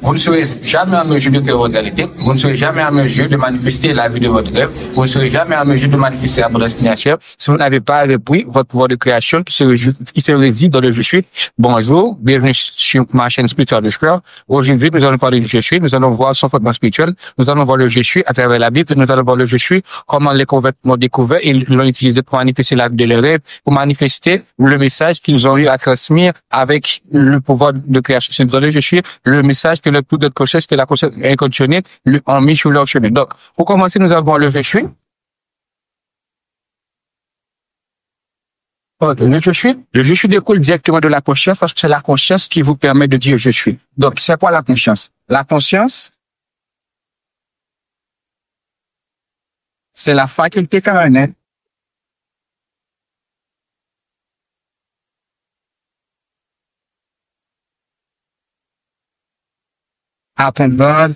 Vous ne serez jamais en mesure de créer votre réalité. Vous ne serez jamais en mesure de manifester la vie de votre rêve. Vous ne serez jamais en mesure de manifester l'abondance financière si vous n'avez pas repris votre pouvoir de création qui se réside dans le je suis. Bonjour, bienvenue sur ma chaîne spirituelle de Cœur. Aujourd'hui, nous allons parler du je suis. Nous allons voir son fondement spirituel. Nous allons voir le je suis à travers la Bible. Nous allons voir le je suis, comment les converts l'ont découvert et l'ont utilisé pour manifester la vie de leurs rêves, pour manifester le message qu'ils ont eu à transmettre avec le pouvoir de création. C'est dans le je suis, le message que le plus de conscience, que la conscience inconditionnelle, ont mis sur leur chemin. Donc, pour commencer, nous avons le je suis. Le je suis découle directement de la conscience parce que c'est la conscience qui vous permet de dire je suis. Donc, c'est quoi la conscience? La conscience, c'est la faculté permanente à comprendre,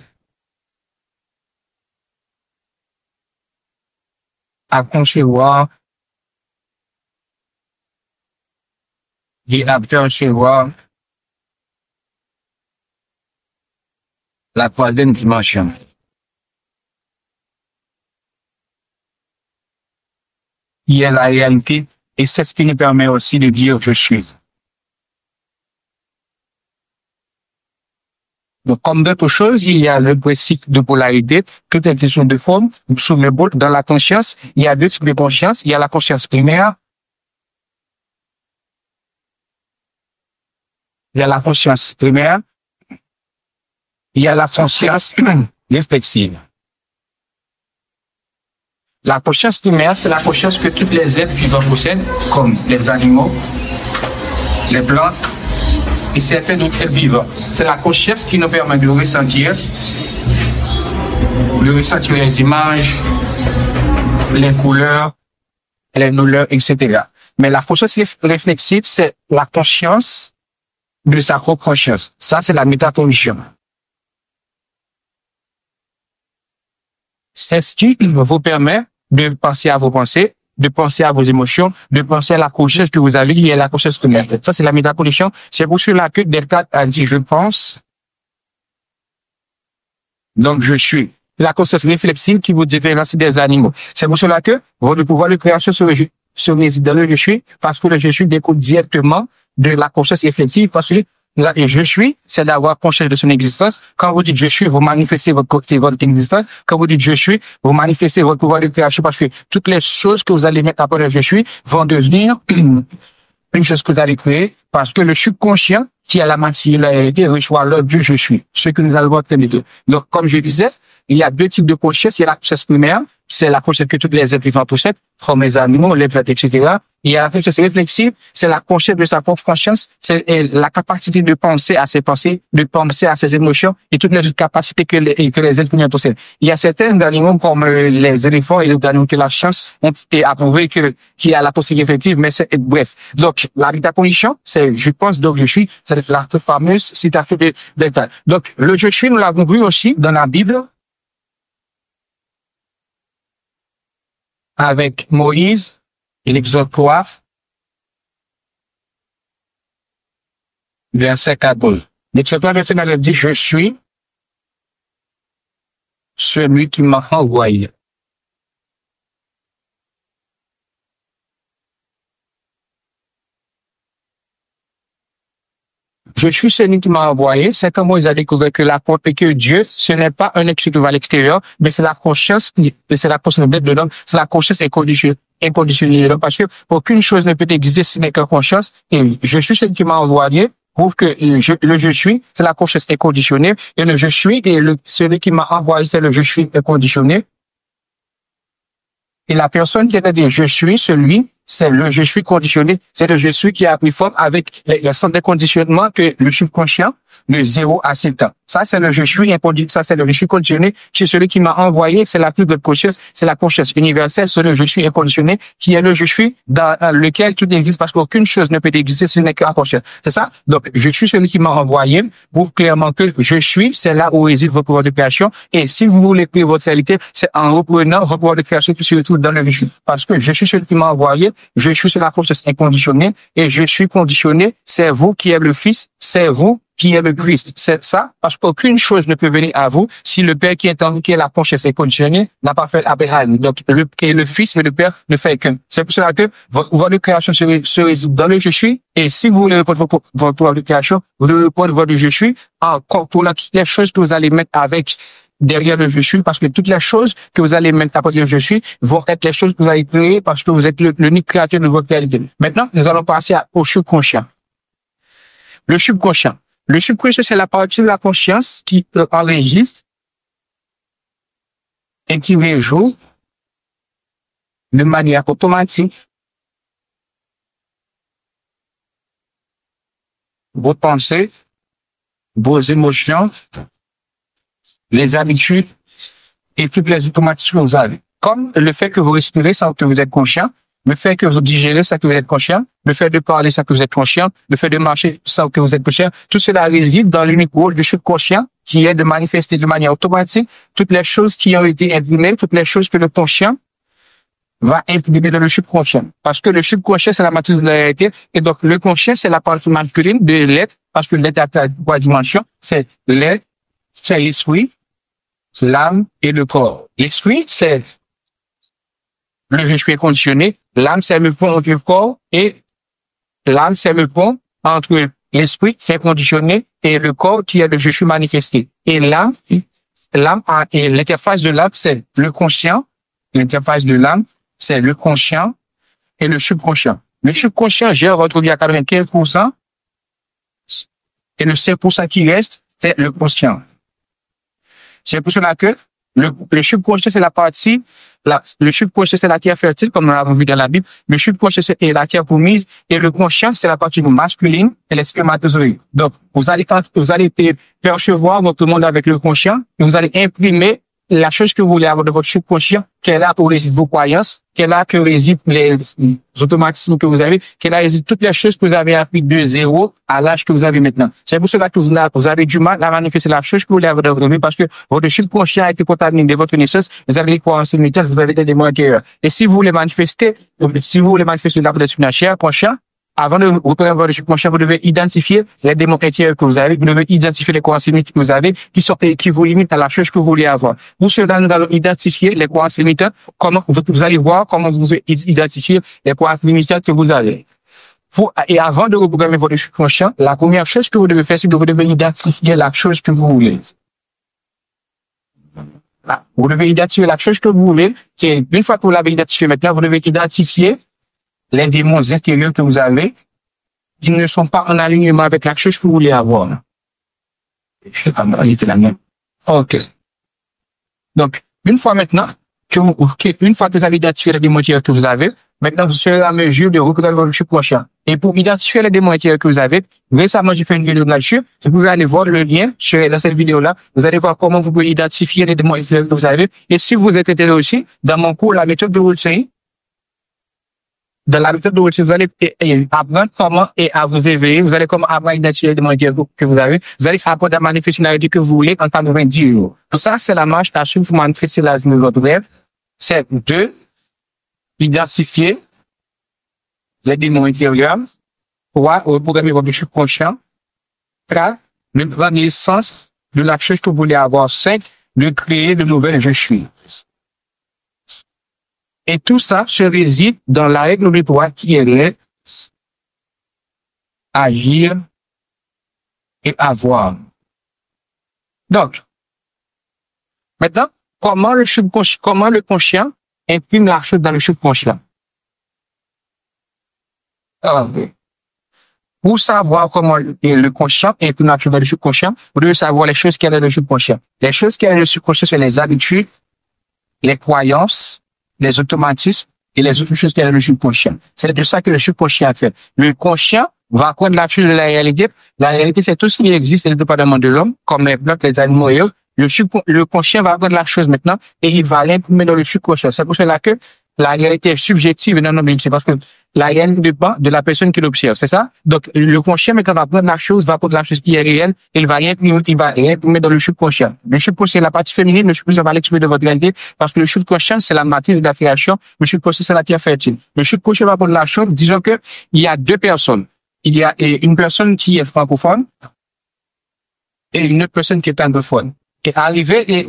à concevoir et à percevoir la troisième dimension. Qui est la réalité et c'est ce qui nous permet aussi de dire je suis. Donc, comme d'autres choses, il y a le principe de polarité, toute intention de forme, sous le bol, dans la conscience, il y a deux types de conscience. Il y a la conscience primaire, il y a la conscience primaire, il y a la conscience réflexive. La conscience primaire, c'est la conscience que tous les êtres vivants possèdent, comme les animaux, les plantes, et certains d'autres êtres vivants. C'est la conscience qui nous permet de ressentir les images, les couleurs, les douleurs, etc. Mais la conscience réflexive, c'est la conscience de sa propre conscience. Ça, c'est la métacognition. C'est ce qui vous permet de penser à vos pensées, de penser à vos émotions, de penser à la conscience que vous avez et à la conscience primaire. Ça, c'est la métacognition. C'est pour cela que Descartes a dit « je pense », donc je suis. La conscience réflexive qui vous différencie des animaux. C'est pour cela que votre pouvoir de création se réside dans le je suis, parce que le je suis découle directement de la conscience réflexive, parce que là, et je suis, c'est d'avoir conscience de son existence. Quand vous dites je suis, vous manifestez votre existence. Quand vous dites je suis, vous manifestez votre pouvoir de création parce que toutes les choses que vous allez mettre après le je suis vont devenir une chose que vous allez créer parce que le subconscient qui a la matérialité reçoit l'ordre du je suis. Ce que nous allons voir les deux. Donc, comme je disais, il y a deux types de conscience. Il y a la conscience primaire, c'est la conscience que tous les êtres vivants possèdent, comme les animaux, les plantes, etc. Il y a la conscience réflexive, c'est la conscience de sa propre conscience, c'est la capacité de penser à ses pensées, de penser à ses émotions et toutes les autres capacités que les êtres humains possèdent. Il y a certains animaux comme les éléphants et les animaux qui ont la chance ont été approuvés qu'il a la pensée réflexive, mais c'est, bref. Donc, la métacognition, c'est je pense, donc je suis, c'est la fameuse citation de Descartes. Donc, le je suis, nous l'avons vu aussi dans la Bible, avec Moïse et l'Exode 3, verset 14. L'Exode 3, verset 14 dit, je suis celui qui m'a envoyé. Je suis celui qui m'a envoyé. C'est comme Moïse a découvert que que Dieu, ce n'est pas un être qui va à l'extérieur, mais c'est la conscience, c'est la conscience de l'homme, c'est la conscience inconditionnelle de l'homme, parce que aucune chose ne peut exister si ce n'est qu'une conscience. Et je suis celui qui m'a envoyé prouve que le je suis, c'est la conscience inconditionnelle, et le je suis, et celui qui m'a envoyé, c'est le je suis inconditionné. Et la personne qui a dit je suis, celui, c'est le je suis conditionné, c'est le je suis qui a pris forme avec le centre de conditionnement que le subconscient de 0 à 7 ans. Ça, c'est le je suis inconditionnel, ça, c'est le je suis conditionné, c'est celui qui m'a envoyé, c'est la plus grande conscience, c'est la conscience universelle, c'est le je suis inconditionné, qui est le je suis dans lequel tout existe, parce qu'aucune chose ne peut exister si ce n'est que la conscience. C'est ça? Donc, je suis celui qui m'a envoyé, prouve clairement que je suis, c'est là où réside votre pouvoir de création, et si vous voulez créer votre réalité, c'est en reprenant votre pouvoir de création qui se retrouve dans le je suis. Parce que je suis celui qui m'a envoyé, je suis sur la conscience inconditionnée et je suis conditionné. C'est vous qui êtes le Fils, c'est vous qui êtes le Christ. C'est ça, parce qu'aucune chose ne peut venir à vous si le Père qui est en qui est la conscience inconditionnée n'a pas fait Abraham. Donc, le Fils et le Père ne fait qu'un. C'est pour cela que votre création se résume dans le je suis. Et si vous voulez répondre votre pouvoir de création, vous devez répondre votre je suis en contrôlant toutes les choses que vous allez mettre avec derrière le je suis, parce que toutes les choses que vous allez mettre après le je suis vont être les choses que vous allez créer parce que vous êtes l'unique créateur de votre réalité. Maintenant, nous allons passer au subconscient. Le subconscient. Le subconscient, c'est la partie de la conscience qui enregistre et qui réjoue de manière automatique vos pensées, vos émotions, les habitudes et toutes les automatismes que vous avez. Comme le fait que vous respirez sans que vous êtes conscient, le fait que vous digérez sans que vous êtes conscient, le fait de parler sans que vous êtes conscient, le fait de marcher sans que vous êtes conscient, tout cela réside dans l'unique rôle du subconscient qui est de manifester de manière automatique toutes les choses qui ont été imprimées, toutes les choses que le conscient va imprimer dans le subconscient. Parce que le subconscient, c'est la matrice de la réalité. Et donc, le conscient, c'est la partie masculine de l'être, parce que l'être a trois dimensions. C'est l'être, c'est l'esprit, l'âme et le corps. L'esprit, c'est le je suis conditionné. L'âme, c'est le pont entre le corps et l'âme, c'est le pont entre l'esprit, c'est conditionné, et le corps qui est le je suis manifesté. Et l'âme et l'interface de l'âme, c'est le conscient. L'interface de l'âme, c'est le conscient et le subconscient. Le subconscient gère votre vie à 95%, et le 5% qui reste, c'est le conscient. C'est pour cela que le subconscient, c'est la partie, le subconscient, c'est la terre fertile, comme nous l'avons vu dans la Bible. Le subconscient, c'est la terre promise, et le conscient, c'est la partie masculine et les spermatozoïdes. Donc, vous allez percevoir votre monde avec le conscient, et vous allez imprimer la chose que vous voulez avoir de votre subconscient, qu'elle a où résident vos croyances, qu'elle a que résident les automatismes que vous avez, qu'elle a résident toutes les choses que vous avez appris de zéro à l'âge que vous avez maintenant. C'est pour cela que vous avez du mal à manifester la chose que vous voulez avoir dans votre vie, parce que votre subconscient a été contaminé de votre naissance, vous avez les croyances limitées, vous avez des démons intérieurs. Et si vous voulez manifester la protection financière, conscient, avant de reprendre votre subconscient, vous devez identifier les démons intérieurs que vous avez, vous devez identifier les croyances limitantes que vous avez, qui vous limitent à la chose que vous voulez avoir. Pour cela, nous allons identifier les croyances limitantes, vous allez voir comment vous pouvez identifier les croyances limitantes que vous avez. Et avant de reprogrammer votre subconscient, la première chose que vous devez faire, c'est que vous devez identifier la chose que vous voulez. Vous devez identifier la chose que vous voulez, une fois que vous l'avez identifié maintenant, vous devez identifier les démons intérieurs que vous avez, qui ne sont pas en alignement avec la chose que vous voulez avoir. Je sais pas, il était la même. OK. Donc, une fois que vous avez identifié les démons intérieurs que vous avez, maintenant, vous serez à mesure de reprogrammer votre subconscient. Et pour identifier les démons intérieurs que vous avez, récemment, j'ai fait une vidéo là-dessus. Vous pouvez aller voir le lien dans cette vidéo-là. Vous allez voir comment vous pouvez identifier les démons intérieurs que vous avez. Et si vous êtes intéressé aussi, dans mon cours, la méthode de Wilson, dans la méthode de Wilson, vous allez apprendre comment à vous éveiller. Vous allez comment apprendre à identifier les démons intérieurs que vous avez. Vous allez apprendre à manifester la réalité que vous voulez en 90 jours. Ça, c'est la marche à suivre pour manifester la vie de votre rêve. C'est de identifier les démons intérieurs, pour reprogrammer votre subconscient, 4, de prendre l'essence de la chose que vous voulez avoir, 5, de créer de nouvelles je suis. Et tout ça se réside dans la règle de 3 qui est agir et avoir. Donc, maintenant, comment le conscient imprime la chose dans le subconscient? Alors, pour savoir comment le conscient imprime la chose dans le subconscient, vous devez savoir les choses qu'il y a dans le subconscient. Les choses qu'il y a dans le subconscient, c'est les habitudes, les croyances, les automatismes et les autres choses qu'il y a dans le subconscient. C'est de ça que le subconscient fait. Le conscient va prendre la chose de la réalité. La réalité, c'est tout ce qui existe indépendamment de l'homme, comme les plantes, les animaux et autres. Le conscient va prendre la chose maintenant et il va l'imprimer dans le subconscient. C'est pour cela que la réalité est subjective et non objective. Parce que la réalité dépend de la personne qui l'observe, c'est ça? Donc, le conscient, maintenant, va prendre la chose, va prendre la chose qui est réelle, il va réimprimer dans le subconscient. Le subconscient, la partie féminine, le subconscient va l'exprimer de votre réalité, parce que le subconscient, c'est la matière de la création, le subconscient, c'est la terre fertile. Le subconscient va prendre la chose, disons que, il y a deux personnes. Il y a une personne qui est francophone, et une autre personne qui est anglophone. Et arrivé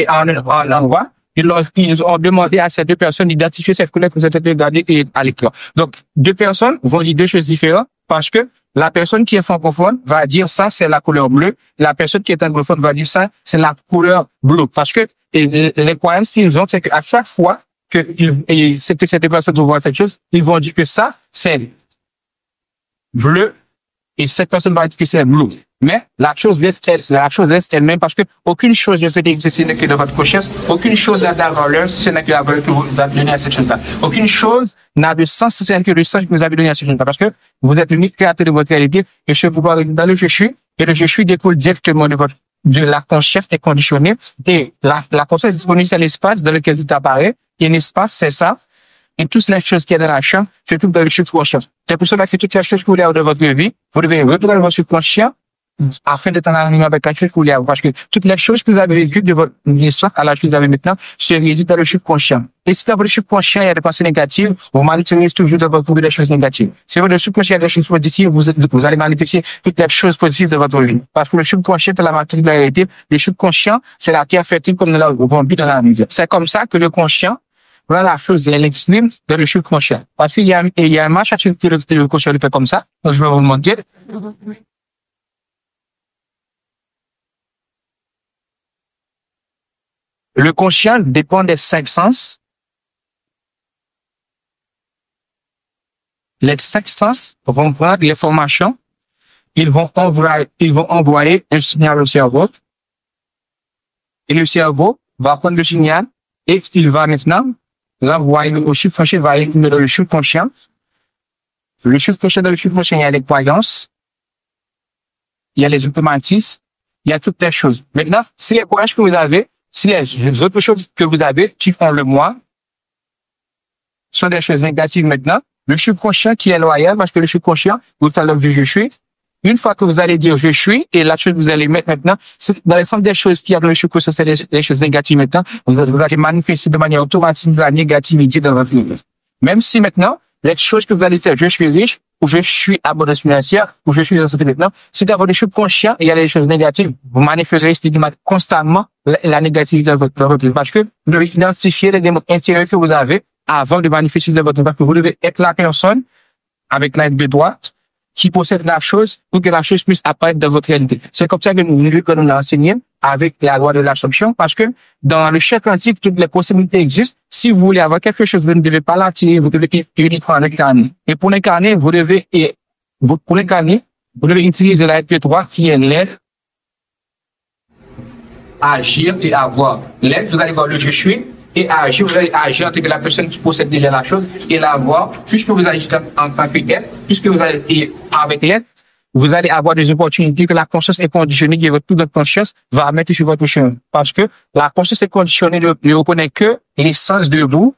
à un endroit, ils ont demandé à ces deux personnes d'identifier cette couleur que vous êtes regardée à l'écran. Donc, deux personnes vont dire deux choses différentes parce que la personne qui est francophone va dire ça, c'est la couleur bleue. La personne qui est anglophone va dire ça, c'est la couleur bleue. Parce que les croyances qu'ils ont, c'est qu'à chaque fois que ces deux personnes vont voir quelque chose, ils vont dire que ça, c'est bleu. Et cette personne va dire que c'est bleu. Mais la chose reste elle-même parce que aucune chose ne peut exister que dans votre conscience. Aucune chose n'a de valeur si ce n'est que la valeur que vous avez donnée à cette chose-là. Aucune chose n'a de sens si ce n'est que le sens que vous avez donné à cette chose-là. Parce que vous êtes l'unique créateur de votre réalité. Et je vous parle dans le je suis. Et le je suis découle directement de la conscience est conditionnée. Et la conscience est disponible sur l'espace dans lequel tout apparaît. Et l'espace, c'est ça. Et toutes les choses qui sont dans la chambre, c'est tout dans le subconscient. C'est pour cela que toutes les choses que vous voulez avoir dans votre vie, vous devez retourner dans votre subconscient afin d'être en alignement avec la chose que vous voulez avoir. Parce que toutes les choses que vous avez vécues de votre naissance à l'âge que vous avez maintenant se résident dans le subconscient. Et si dans votre subconscient, il y a des pensées négatives, vous manipulez toujours dans votre vie des choses négatives. Si votre subconscient a des choses positives, vous allez manipuler toutes les choses positives de votre vie. Parce que le subconscient est la matière de la réalité. Le subconscient, c'est la terre fertile comme nous l'avons vu dans la vie. C'est comme ça que le conscient, voilà la chose, elle exprime dans le subconscient. Parce qu'il y a un match à ce que le conscient le fait comme ça. Donc, je vais vous le montrer. Le conscient dépend des cinq sens. Les cinq sens vont prendre l'information. Ils vont envoyer un signal au cerveau. Et le cerveau va prendre le signal et il va maintenant l'envoyer au subconscient, va aller dans le subconscient. Le subconscient, dans le subconscient, il y a les croyances, il y a les automatismes, il y a toutes les choses. Maintenant, si les croyances que vous avez, si les autres choses que vous avez qui font le moi sont des choses négatives maintenant, le subconscient qui est loyal, parce que le subconscient, vous allez dire je suis. Une fois que vous allez dire je suis, et la chose que vous allez mettre maintenant, dans l'ensemble des choses qu'il y a dans le subconscient, c'est des choses négatives maintenant, vous allez manifester de manière automatique la négativité dans votre vie. Même si maintenant, les choses que vous allez dire je suis riche, ou je suis abondance financière, ou je suis dans cette maintenant, si dans votre subconscient, il y a des choses négatives, vous manifesterez constamment la négativité dans votre vie. Parce que vous devez identifier les démons intérieurs que vous avez avant de manifester dans votre vie. Parce que vous devez être la personne avec l'aide de droite qui possède la chose pour que la chose puisse apparaître dans votre réalité. C'est comme ça que nous l'avons enseigné avec la loi de l'absorption, parce que dans le champ quantique, toutes les possibilités existent. Si vous voulez avoir quelque chose, vous ne devez pas l'attirer, vous devez uniquement l'incarner. Et pour l'incarner, vous devez utiliser la lettre 3 qui est l'être, agir et avoir. L'être, vous allez voir le je suis, et agir, vous allez agir en tant que la personne qui possède déjà la chose et l'avoir, puisque vous agissez en tant qu'être, puisque vous allez avec l'être, vous allez avoir des opportunités que la conscience est conditionnée, que toute votre conscience va mettre sur votre chemin. Parce que la conscience est conditionnée, ne reconnaît que l'essence de vous,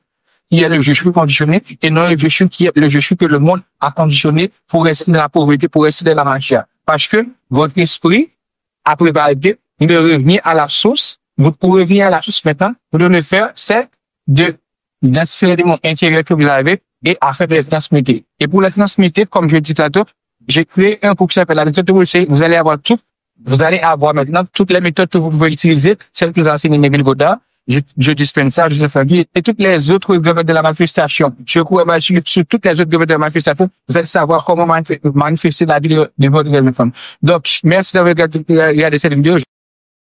qui est le je suis conditionné, et non le je suis qui est le je suis que le monde a conditionné pour rester dans la pauvreté, pour rester dans la matière. Parce que votre esprit a préparé de revenir à la source. Vous pouvez revenir à la source maintenant. Vous devez faire, c'est d'identifier les mondes intérieurs que vous avez et afin de les transmettre. Et pour les transmettre, comme je dis tantôt, j'ai créé un cours qui s'appelle la méthode de Wilson. Vous allez avoir vous allez avoir maintenant toutes les méthodes que vous pouvez utiliser, celles que vous enseignez Neville Goddard, je dispense ça, je fais et toutes les autres domaines de la manifestation. Je crois sur toutes les autres domaines de la manifestation, vous allez savoir comment manifester la vie de votre femme. Donc, merci d'avoir regardé cette vidéo.